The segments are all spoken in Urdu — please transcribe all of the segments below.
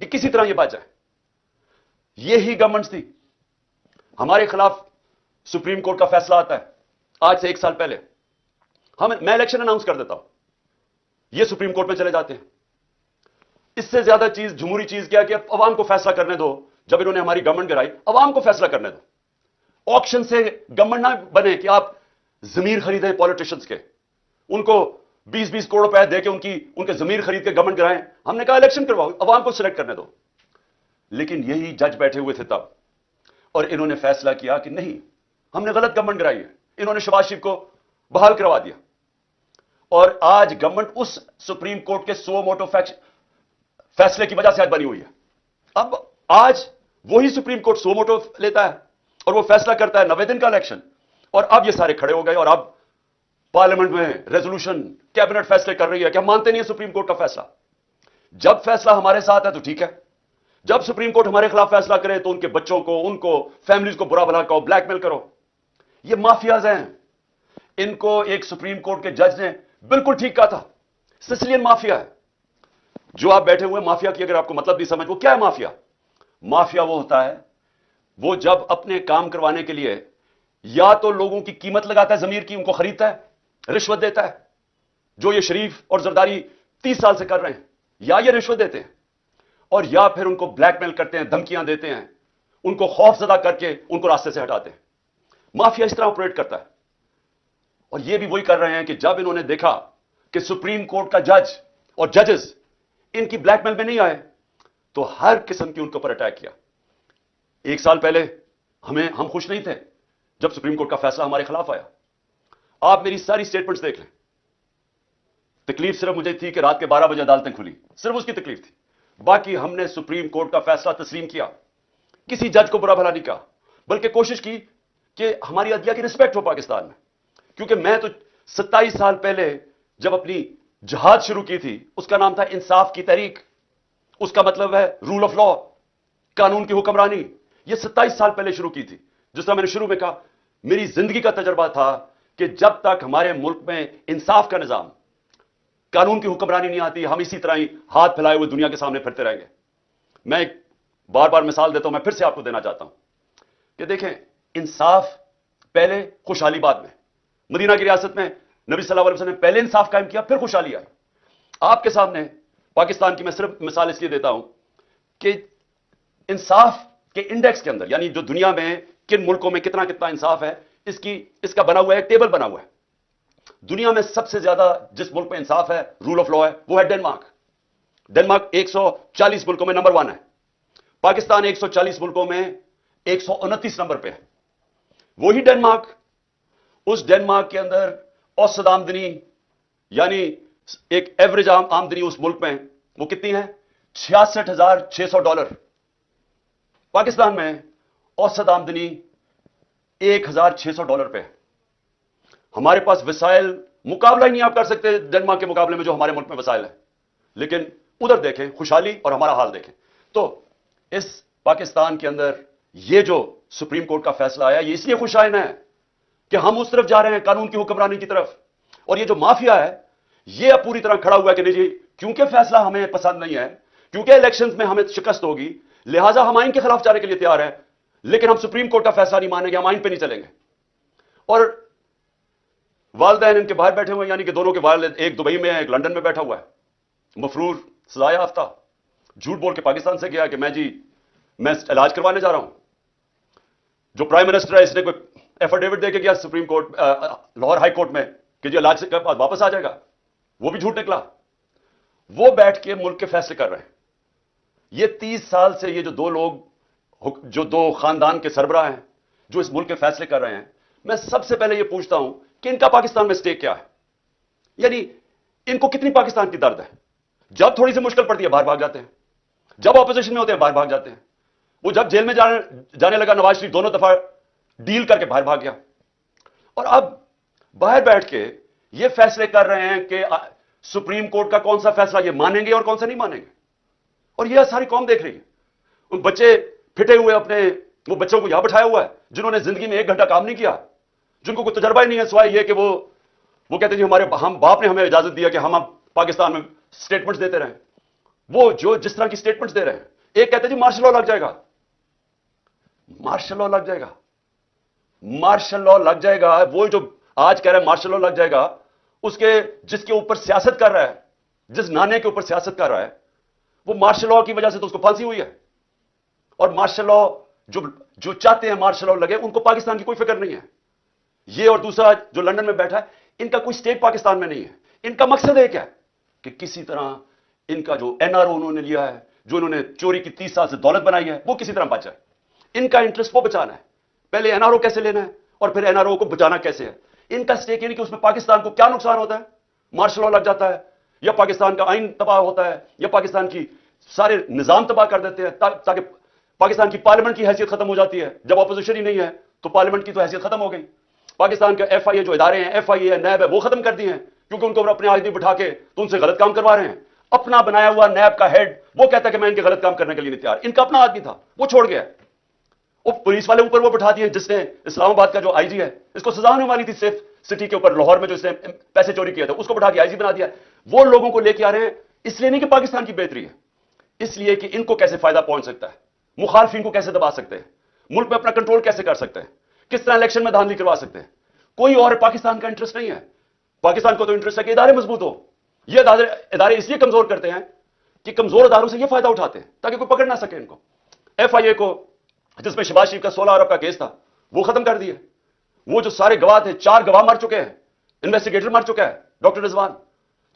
کہ کسی طرح یہ بچ جائے. یہی گورنمنٹس تھی. ہمارے خلاف سپریم کورٹ کا فیصلہ آتا ہے آج سے 1 سال پہلے. میں الیکشن اناؤنس کر دیتا ہوں, یہ سپریم کورٹ میں چلے جاتے ہیں. اس سے زیادہ چیز, جمہوری چیز کیا کہ عوام کو فیصلہ کرنے دو. جب انہوں نے ہماری گورنمنٹ گرائی, عوام کو فیصلہ کرنے دو. آکشن سے گورنمنٹ نہ بنے کہ آپ ضمیر خریدیں پالیٹیشنز کے, ان کو 20-20 کروڑ روپے دے کے ان کے ضمیر خرید کے گورنمنٹ گرائیں. ہم نے کہا الیکشن کرواؤ, عوام کو سلیکٹ کرنے دو. لیکن یہی جج بیٹھے ہوئے تھے تب, اور انہوں نے فیصلہ کیا کہ نہیں, ہم نے غلط گورنمنٹ گرائی ہے. انہوں نے شہباز شریف کو بحال کروا دیا. اور آج گورنمنٹ اس سپریم کورٹ کے سو موٹو فیصلے کی وجہ سے آج بنی ہوئی ہے. اب آج وہی سپریم کورٹ سو موٹو لیتا ہے اور وہ فیصلہ کرتا ہے 90 دن کا الیکشن. اور اب یہ سارے کھڑے ہو گئے, اور اب پارلیمنٹ میں ریزولوشن, کیبنٹ فیصلے کر رہی ہے کہ ہم مانتے نہیں ہیں سپریم کورٹ کا فیصلہ. جب فیصلہ ہمارے ساتھ ہے تو ٹھیک ہے, جب سپریم کورٹ ہمارے خلاف فیصلہ کرے تو ان کے بچوں کو, ان کو, فیملیز کو برا بھلا کہو, بلیک میل کرو. یہ مافیاز ہیں. ان کو ایک سپریم کورٹ کے جج نے بالکل ٹھیک کہا تھا, سسلین مافیا ہے. جو آپ بیٹھے ہوئے مافیا کی اگر آپ کو مطلب نہیں سمجھ, وہ کیا ہے مافیا؟ مافیا وہ ہوتا ہے, وہ جب اپنے کام کروانے کے لیے یا تو لوگوں کی قیمت لگاتا ہے, ضمیر کی, ان کو خریدتا ہے, رشوت دیتا ہے, جو یہ شریف اور زرداری 30 سال سے کر رہے ہیں, یا یہ رشوت دیتے ہیں, اور یا پھر ان کو بلیک میل کرتے ہیں, دھمکیاں دیتے ہیں, ان کو خوف زدہ کر کے ان کو راستے سے ہٹاتے ہیں. مافیا اس طرح آپریٹ کرتا ہے. اور یہ بھی وہی کر رہے ہیں کہ جب انہوں نے دیکھا کہ سپریم کورٹ کا جج اور ججز ان کی بلیک میل میں نہیں آئے, تو ہر قسم کی ان کے اوپر اٹیک کیا. 1 سال پہلے ہم خوش نہیں تھے جب سپریم کورٹ کا فیصلہ ہمارے خلاف آیا. آپ میری ساری سٹیٹمنٹس دیکھ لیں. تکلیف صرف مجھے تھی کہ رات کے 12 بجے عدالتیں کھلی, صرف اس کی تکلیف تھی. باقی ہم نے سپریم کورٹ کا فیصلہ تسلیم کیا, کسی جج کو برا بھلا نہیں کہا, بلکہ کوشش کی کہ ہماری عدلیہ کی رسپیکٹ ہو پاکستان میں. کیونکہ میں تو 27 سال پہلے جب اپنی جہاد شروع کی تھی, اس کا نام تھا انصاف کی تحریک. اس کا مطلب ہے رول آف لا, قانون کی حکمرانی. یہ 27 سال پہلے شروع کی تھی. جس طرح میں نے شروع میں کہا, میری زندگی کا تجربہ تھا کہ جب تک ہمارے ملک میں انصاف کا نظام, قانون کی حکمرانی نہیں آتی, ہم اسی طرح ہی ہاتھ پھیلائے ہوئے دنیا کے سامنے پھرتے رہیں گے. میں ایک بار بار مثال دیتا ہوں, میں پھر سے آپ کو دینا چاہتا ہوں کہ دیکھیں, انصاف پہلے, خوشحالی بعد میں. مدینہ کی ریاست میں نبی صلی اللہ علیہ وسلم نے پہلے انصاف قائم کیا, پھر خوشحالی آئی. آپ کے سامنے پاکستان کی میں صرف مثال اس لیے دیتا ہوں کہ انصاف کے انڈیکس کے اندر, یعنی جو دنیا میں کن ملکوں میں کتنا انصاف ہے, اس کا بنا ہوا ہے, ایک ٹیبل بنا ہوا ہے. دنیا میں سب سے زیادہ جس ملک میں انصاف ہے, رول آف لا ہے, وہ ہے ڈنمارک. ڈنمارک 140 ملکوں میں نمبر 1 ہے. پاکستان 140 ملکوں میں 129 نمبر پہ ہے. وہی ڈنمارک, اس ڈنمارک کے اندر اوسط آمدنی, یعنی ایک ایوریج آمدنی اس ملک میں وہ کتنی ہے؟ $66,600. پاکستان میں اوسط آمدنی $1,600 پہ ہے. ہمارے پاس وسائل مقابلہ ہی نہیں آپ کر سکتے ڈنمارک کے مقابلے میں جو ہمارے ملک میں وسائل ہیں. لیکن ادھر دیکھیں خوشحالی اور ہمارا حال دیکھیں. تو اس پاکستان کے اندر یہ جو سپریم کورٹ کا فیصلہ آیا, یہ اس لیے خوش آئین ہے کہ ہم اس طرف جا رہے ہیں, قانون کی حکمرانی کی طرف. اور یہ جو مافیا ہے یہ اب پوری طرح کھڑا ہوا ہے کہ نہیں جی, کیونکہ فیصلہ ہمیں پسند نہیں ہے, کیونکہ الیکشنز میں ہمیں شکست ہوگی, لہٰذا ہم آئین کے خلاف جانے کے لیے تیار ہیں, لیکن ہم سپریم کورٹ کا فیصلہ نہیں مانیں گے, ہم آئین پہ نہیں چلیں گے. اور والدین ان کے باہر بیٹھے ہوئے, یعنی کہ دونوں کے والد, ایک دبئی میں ہے, ایک لندن میں بیٹھا ہوا ہے, مفرور, سزا یافتہ, جھوٹ بول کے پاکستان سے گیا کہ میں علاج کروانے جا رہا ہوں. جو پرائم منسٹر ہے اس نے کوئی ایفیڈیوٹ دے کے گیا supreme court, Lahore high court میں کہ جو علاج سے واپس آ جائے گا, وہ بھی جھوٹ نکلا. وہ بیٹھ کے ملک کے فیصلے کر رہے ہیں. یہ 30 سال سے یہ جو دو لوگ, جو دو خاندان کے سربراہ ہیں جو اس ملک کے فیصلے کر رہے ہیں, میں سب سے پہلے یہ پوچھتا ہوں کہ ان کا پاکستان میں سٹیک کیا ہے, یعنی ان کو کتنی پاکستان کی درد ہے. جب تھوڑی سی مشکل پڑتی ہے باہر بھاگ جاتے ہیں, جب اپوزیشن میں ہوتے ہیں باہر بھاگ جاتے ہیں. وہ جب جیل میں جانے لگا نواز شریف دونوں دفعہ ڈیل کر کے باہر بھاگ گیا, اور اب باہر بیٹھ کے یہ فیصلے کر رہے ہیں کہ سپریم کورٹ کا کون سا فیصلہ یہ مانیں گے اور کون سا نہیں مانیں گے. اور یہ ساری قوم دیکھ رہی ہے. ان بچے پھٹے ہوئے اپنے, وہ بچوں کو یہاں بٹھایا ہوا ہے جنہوں نے زندگی میں 1 گھنٹہ کام نہیں کیا, جن کو کوئی تجربہ ہی نہیں ہے سوائے یہ کہ وہ کہتے ہیں ہم باپ نے ہمیں اجازت دیا کہ ہم اب پاکستان میں سٹیٹمنٹس دیتے رہیں. وہ جو جس طرح کی سٹیٹمنٹس دے رہے ہیں. ایک کہتے ہیں جی مارشل لا لگ جائے گا. مارشل لا لگ جائے گا. مارشل لا لگ جائے گا. وہ جو آج کہہ رہے ہیں مارشل لا لگ جائے گا, اس کے جس کے اوپر سیاست کر رہا ہے, جس نانے کے اوپر سیاست کر رہا ہے, وہ مارشل لا کی وجہ سے تو اس کو پھانسی ہوئی ہے. اور مارشل لا جو چاہتے ہیں مارشل لا لگے, ان کو پاکستان کی کوئی فکر نہیں ہے. یہ اور دوسرا جو لندن میں بیٹھا ہے, ان کا کوئی سٹیٹ پاکستان میں نہیں ہے. ان کا مقصد ایک ہے کہ کسی طرح ان کا جو این آر او انہوں نے لیا ہے, جو انہوں نے چوری کی 30 سال سے دولت بنائی ہے, وہ کسی طرح بچ جائے. ان کا انٹرسٹ وہ بچانا ہے. پہلے این آر او کیسے لینا ہے اور پھر این آر او کو بچانا کیسے ہے. ان کا سٹیک یعنی کہ اس میں پاکستان کو کیا نقصان ہوتا ہے, مارشل لا لگ جاتا ہے, یا پاکستان کا آئین تباہ ہوتا ہے, یا پاکستان کی سارے نظام تباہ کر دیتے ہیں, تاکہ پاکستان کی پارلیمنٹ کی حیثیت ختم ہو جاتی ہے. جب اپوزیشن ہی نہیں ہے تو پارلیمنٹ کی تو حیثیت ختم ہو گئی. پاکستان کا ایف آئی اے جو ادارے ہیں, ایف آئی اے, نیب ہے, وہ ختم کر دیے ہیں, کیونکہ ان کو اپنے آدمی بٹھا کے تو ان سے غلط کام کروا رہے ہیں. اپنا بنایا ہوا نیب کا ہیڈ وہ کہتا ہے کہ میں ان کے غلط کام کرنے کے لیے نہیں تیار. ان کا اپنا آدمی تھا, وہ چھوڑ گیا. وہ پولیس والے اوپر وہ بٹھا دیے جس نے اسلام آباد کا جو آئی جی ہے, اس کو سزا ہونے والی تھی سیف سٹی کے اوپر لاہور میں جو اس نے پیسے چوری کیے تھے, اس کو بٹھا کے آئی جی بنا دیا. وہ لوگوں کو لے کے آ رہے ہیں اس لیے نہیں کہ پاکستان کی بہتری ہے, اس لیے کہ ان کو کیسے فائدہ پہنچ سکتا ہے, مخالفین کو کیسے دبا سکتے ہیں, ملک میں اپنا کنٹرول کیسے کر سکتے ہیں, کس طرح الیکشن میں دھاندلی کروا سکتے ہیں. کوئی اور پاکستان کا انٹرسٹ نہیں ہے. پاکستان کو تو انٹرسٹ ہے کہ ادارے مضبوط ہو. یہ ادارے اس لیے کمزور کرتے ہیں کہ کمزور اداروں سے یہ فائدہ اٹھاتے ہیں تاکہ کوئی پکڑ نہ سکے ان کو. ایف آئی اے کو جس میں شہباز شریف کا 16 ارب کا کیس تھا, وہ ختم کر دیے. وہ جو سارے گواہ تھے, 4 گواہ مر چکے ہیں, انویسٹیگیٹر مر چکا ہے, ڈاکٹر رضوان.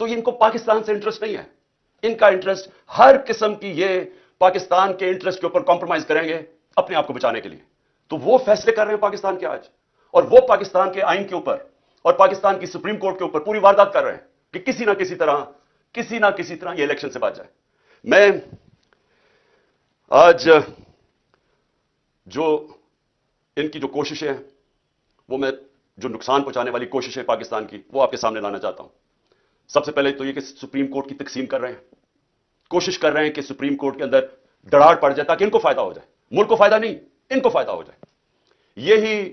تو ان کو پاکستان سے انٹرسٹ نہیں ہے. ان کا انٹرسٹ ہر قسم کی یہ پاکستان کے انٹرسٹ کے اوپر کمپرومائز کریں گے اپنے آپ کو بچانے کے لیے. تو وہ فیصلے کر رہے ہیں پاکستان کے آج, اور وہ پاکستان کے آئین کے اوپر اور پاکستان کی سپریم کورٹ کے اوپر پوری واردات کر رہے ہیں کہ کسی نہ کسی طرح یہ الیکشن سے بچ جائے. میں آج جو ان کی جو کوششیں ہیں, وہ میں جو نقصان پہنچانے والی کوششیں پاکستان کی, وہ آپ کے سامنے لانا چاہتا ہوں. سب سے پہلے تو یہ کہ سپریم کورٹ کی تقسیم کر رہے ہیں, کوشش کر رہے ہیں کہ سپریم کورٹ کے اندر دراڑ پڑ جائے تاکہ ان کو فائدہ ہو جائے. ملک کو فائدہ نہیں, ان کو فائدہ ہو جائے. یہی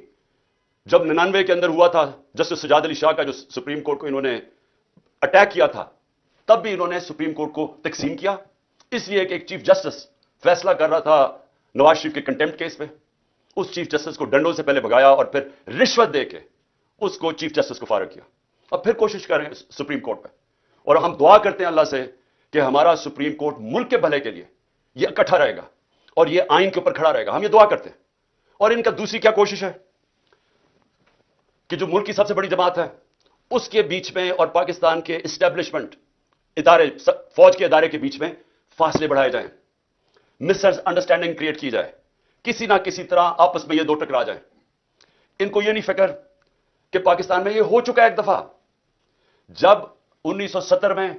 جب 99 کے اندر ہوا تھا, جسٹس سجاد علی شاہ کا جو سپریم کورٹ کو انہوں نے اٹیک کیا تھا, تب بھی انہوں نے سپریم کورٹ کو تقسیم کیا, اس لیے کہ ایک چیف جسٹس فیصلہ کر رہا تھا نواز شریف کے کنٹمپٹ کیس پہ. اس چیف جسٹس کو ڈنڈوں سے پہلے بھگایا اور پھر رشوت دے کے اس کو چیف جسٹس کو فارغ کیا. اب پھر کوشش کر رہے ہیں سپریم کورٹ پہ, اور ہم دعا کرتے ہیں اللہ سے کہ ہمارا سپریم کورٹ ملک کے بھلے کے لیے یہ اکٹھا رہے گا اور یہ آئین کے اوپر کھڑا رہے گا. ہم یہ دعا کرتے ہیں. اور ان کا دوسری کیا کوشش ہے کہ جو ملک کی سب سے بڑی جماعت ہے اس کے بیچ میں اور پاکستان کے اسٹیبلشمنٹ ادارے, فوج کے ادارے کے بیچ میں فاصلے بڑھائے جائیں, مس انڈرسٹینڈنگ کریٹ کی جائے, کسی نہ کسی طرح آپس میں یہ دو ٹکرا جائیں. ان کو یہ نہیں فکر کہ پاکستان میں یہ ہو چکا ہے ایک دفعہ. جب 1970 میں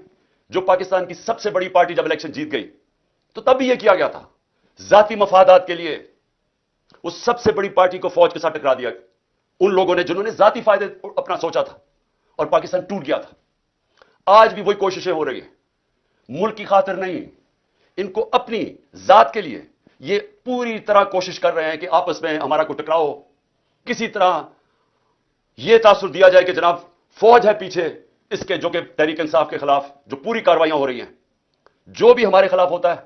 جو پاکستان کی سب سے بڑی پارٹی جب الیکشن جیت گئی تو تب بھی یہ کیا گیا تھا, ذاتی مفادات کے لیے اس سب سے بڑی پارٹی کو فوج کے ساتھ ٹکرا دیا ان لوگوں نے جنہوں نے ذاتی فائدے اپنا سوچا تھا, اور پاکستان ٹوٹ گیا تھا. آج بھی وہی کوششیں ہو رہی ہیں, ملک کی خاطر نہیں, ان کو اپنی ذات کے لیے یہ پوری طرح کوشش کر رہے ہیں کہ آپس میں ہمارا کوئی ٹکراؤ ہو, کسی طرح یہ تاثر دیا جائے کہ جناب فوج ہے پیچھے اس کے, جو کہ تحریک انصاف کے خلاف جو پوری کارروائیاں ہو رہی ہیں. جو بھی ہمارے خلاف ہوتا ہے,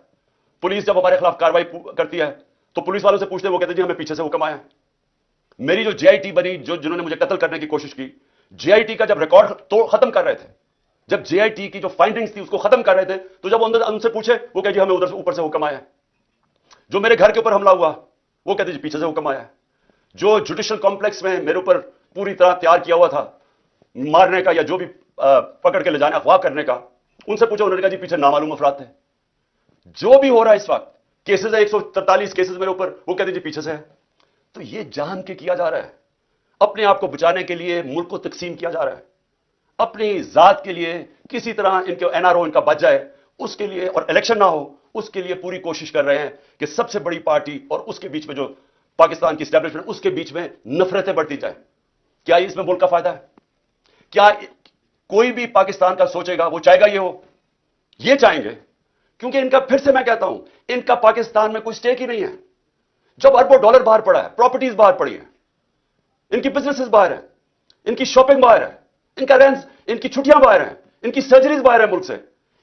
پولیس جب ہمارے خلاف کارروائی کرتی ہے تو پولیس والوں سے پوچھتے ہیں, وہ کہتے ہیں جی ہمیں پیچھے سے حکم آیا. میری جو جے آئی ٹی بنی, جنہوں نے مجھے قتل کرنے کی کوشش کی, جے آئی ٹی کا جب ریکارڈ ختم کر رہے تھے, جب جے آئی ٹی کی جو فائنڈنگز تھی اس کو ختم کر رہے تھے, تو جب ان سے پوچھے وہ کہتے جی ہمیں ادھر سے اوپر سے حکم آیا. جو میرے گھر کے اوپر حملہ ہوا وہ کہتے جی پیچھے سے حکم آیا. جو جوڈیشل کمپلیکس میں میرے اوپر پوری طرح تیار کیا ہوا تھا مارنے کا یا جو بھی پکڑ کے لے جانا, اغوا کرنے کا, ان سے پوچھا, انہوں نے کہا جی پیچھے نامعلوم افراد تھے. جو بھی ہو رہا ہے اس وقت, کیسز ہے 143 کیسز میرے اوپر, وہ کہتے جی پیچھے سے ہے. تو یہ جان کے کیا جا رہا ہے, اپنے آپ کو بچانے کے لیے ملک کو تقسیم کیا جا رہا ہے, اپنی ذات کے لیے کسی طرح ان کے این آر او ان کا بچ جائے اس کے لیے, اور الیکشن نہ ہو اس کے لیے پوری کوشش کر رہے ہیں کہ سب سے بڑی پارٹی اور اس کے بیچ میں جو پاکستان کی اسٹیبلشمنٹ اس کے بیچ میں نفرتیں بڑھتی جائیں. کیا اس میں ملک کا فائدہ ہے؟ کیا کوئی بھی پاکستان کا سوچے گا وہ چاہے گا یہ ہو؟ یہ چاہیں گے کیونکہ ان کا, پھر سے میں کہتا ہوں, ان کا پاکستان میں کوئی سٹیک ہی نہیں ہے. جب اربوں ڈالر باہر پڑا ہے, پراپرٹیز باہر پڑی ہیں, ان کی بزنسز باہر ہیں, ان کی شاپنگ باہر ہے, ان کا رینز, ان کی چھٹیاں باہر ہیں, ان کی سرجریز باہر ہیں ملک سے,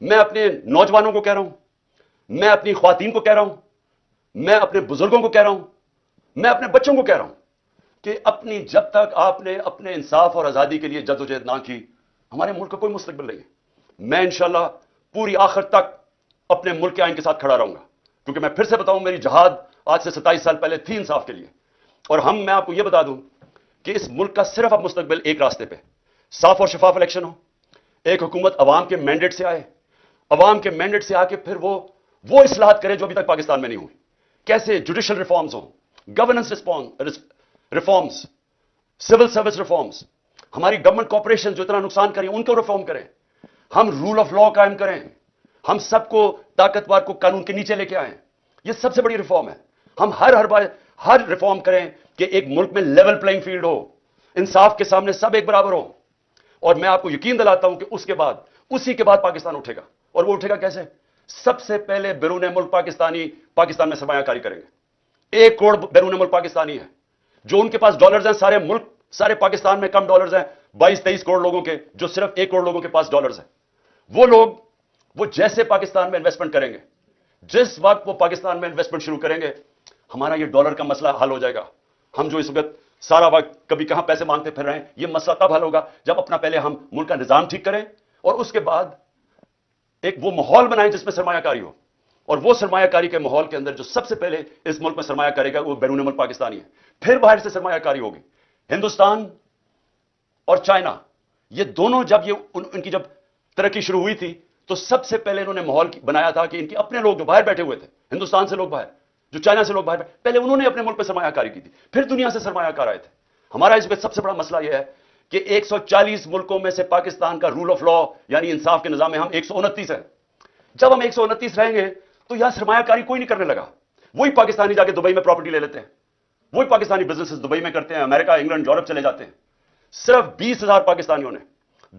میں اپنے نوجوانوں کو کہہ رہا ہوں, میں اپنی خواتین کو کہہ رہا ہوں, میں اپنے بزرگوں کو کہہ رہا ہوں, میں اپنے بچوں کو کہہ رہا ہوں کہ اپنی جب تک آپ نے اپنے انصاف اور آزادی کے لیے جدوجہد نہ کی, ہمارے ملک کا کوئی مستقبل نہیں ہے. میں انشاءاللہ پوری آخر تک اپنے ملک کے آئین کے ساتھ کھڑا رہوں گا, کیونکہ میں پھر سے بتاؤں میری جہاد آج سے 27 سال پہلے تھی انصاف کے لیے. اور میں آپ کو یہ بتا دوں کہ اس ملک کا صرف اب مستقبل ایک راستے پہ, صاف اور شفاف الیکشن ہو, ایک حکومت عوام کے مینڈیٹ سے آئے, عوام کے مینڈیٹ سے آ کے پھر وہ اصلاحات کرے جو ابھی تک پاکستان میں نہیں ہوئی. کیسے جوڈیشل ریفارمز ہوں, governance reforms, civil service reforms, ہماری گورنمنٹ کارپوریشن جو اتنا نقصان کریں ان کو ریفارم کریں, ہم رول آف لا قائم کریں, ہم سب کو طاقتور کو قانون کے نیچے لے کے آئیں. یہ سب سے بڑی ریفارم ہے. ہم ہر ریفارم کریں کہ ایک ملک میں لیول پلئنگ فیلڈ ہو, انصاف کے سامنے سب ایک برابر ہو. اور میں آپ کو یقین دلاتا ہوں کہ اسی کے بعد پاکستان اٹھے گا. اور وہ اٹھے گا کیسے؟ سب سے پہلے بیرون ملک پاکستان میں سرمایہ کاری کریں گے. 1 کروڑ بیرون ملک پاکستانی ہے, جو ان کے پاس ڈالرز ہیں. سارے پاکستان میں کم ڈالرز ہیں 22-23 کروڑ لوگوں کے, جو صرف 1 کروڑ لوگوں کے پاس ڈالرز ہیں. وہ لوگ جیسے پاکستان میں انویسٹمنٹ کریں گے, جس وقت وہ پاکستان میں انویسٹمنٹ شروع کریں گے, ہمارا یہ ڈالر کا مسئلہ حل ہو جائے گا. ہم جو اس وقت سارا وقت کبھی کہاں پیسے مانگتے پھر رہے ہیں, یہ مسئلہ تب حل ہوگا جب اپنا پہلے ہم ملک کا نظام ٹھیک کریں, اور اس کے بعد ایک وہ ماحول بنائیں جس میں سرمایہ کاری ہو. اور وہ سرمایہ کاری کے ماحول کے اندر جو سب سے پہلے اس ملک میں سرمایہ کرے گا وہ بیرون ملک پاکستانی ہے. پھر باہر سے سرمایہ کاری ہوگی. ہندوستان اور چائنا, یہ دونوں جب ان کی ترقی شروع ہوئی تھی تو سب سے پہلے انہوں نے ماحول بنایا تھا کہ ان کے اپنے لوگ جو باہر بیٹھے ہوئے تھے, ہندوستان سے لوگ باہر, جو چائنا سے لوگ باہر, پہلے انہوں نے اپنے ملک پہ سرمایہ کاری کی تھی, پھر دنیا سے سرمایہ کار آئے تھے. ہمارا اس وقت سب سے بڑا مسئلہ یہ ہے کہ 140 ملکوں میں سے پاکستان کا رول آف لا یعنی انصاف کے نظام میں ہم 129 ہیں. جب ہم 129 رہیں گے تو یہاں سرمایہ کاری کوئی نہیں کرنے لگا. وہی پاکستانی جا کے دبئی میں پراپرٹی لے لیتے ہیں, وہی پاکستانی بزنس دبئی میں کرتے ہیں, امریکہ, انگلینڈ, یورپ چلے جاتے ہیں. صرف 20,000 پاکستانیوں نے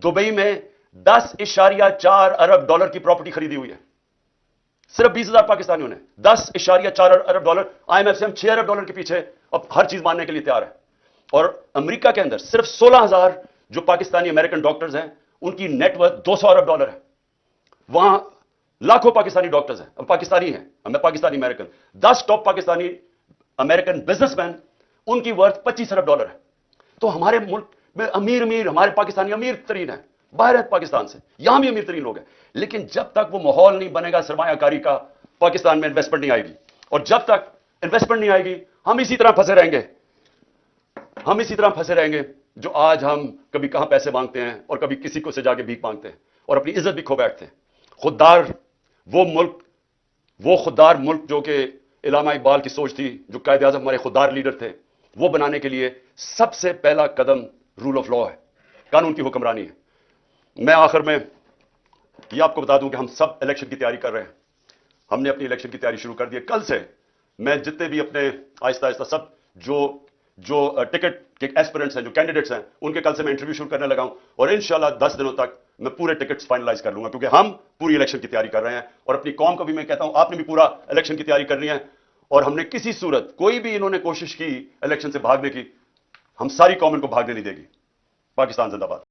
دبئی میں 10.4 ارب ڈالر کی پراپرٹی خریدی ہوئی ہے. صرف 20,000 پاکستانیوں نے 10.4 ارب ڈالر. آئی ایم ایف سے ہم 6 ارب ڈالر کے پیچھے اب ہر چیز ماننے کے لیے تیار ہے. اور امریکہ کے اندر صرف 16,000 جو پاکستانی امریکن ڈاکٹرز ہیں ان کی نیٹ ورتھ 200 ارب ڈالر ہے. وہاں لاکھوں پاکستانی ڈاکٹرز ہیں, پاکستانی ہیں, ہمیں Pakistani American. 10 top Pakistani American businessman, ان کی ورتھ 25 ارب ڈالر ہے. تو ہمارے ملک میں امیر ہمارے پاکستانی امیر ترین ہیں, باہر ہے پاکستان سے, یہاں بھی امیر ترین لوگ ہیں. لیکن جب تک وہ ماحول نہیں بنے گا سرمایہ کاری کا, پاکستان میں انویسٹمنٹ نہیں آئے گی. اور جب تک انویسٹمنٹ نہیں آئے گی ہم اسی طرح پھنسے رہیں گے جو آج ہم کبھی کہاں پیسے مانگتے ہیں اور کبھی کسی کو سے جا کے بھیک مانگتے ہیں اور اپنی عزت بھی کھو بیٹھتے ہیں. وہ خوددار ملک جو کہ علامہ اقبال کی سوچ تھی, جو قائد اعظم ہمارے خوددار لیڈر تھے, وہ بنانے کے لیے سب سے پہلا قدم رول آف لا ہے, قانون کی حکمرانی ہے. میں آخر میں یہ آپ کو بتا دوں کہ ہم سب الیکشن کی تیاری کر رہے ہیں. ہم نے اپنی الیکشن کی تیاری شروع کر دی ہے. کل سے میں جتنے بھی اپنے آہستہ سب جو ٹکٹ کے ایسپیرنٹس ہیں, جو کینڈیڈیٹس ہیں, ان کے کل سے میں انٹرویو شروع کرنے لگا ہوں. اور انشاءاللہ 10 دنوں تک میں پورے ٹکٹس فائنلائز کر لوں گا, کیونکہ ہم پوری الیکشن کی تیاری کر رہے ہیں. اور اپنی قوم کو بھی میں کہتا ہوں آپ نے بھی پورا الیکشن کی تیاری کرنی ہے. اور ہم نے کسی صورت کوئی بھی انہوں نے کوشش کی الیکشن سے بھاگنے کی, ہم ساری قوم ان کو بھاگنے نہیں دے گی. پاکستان زندہ باد.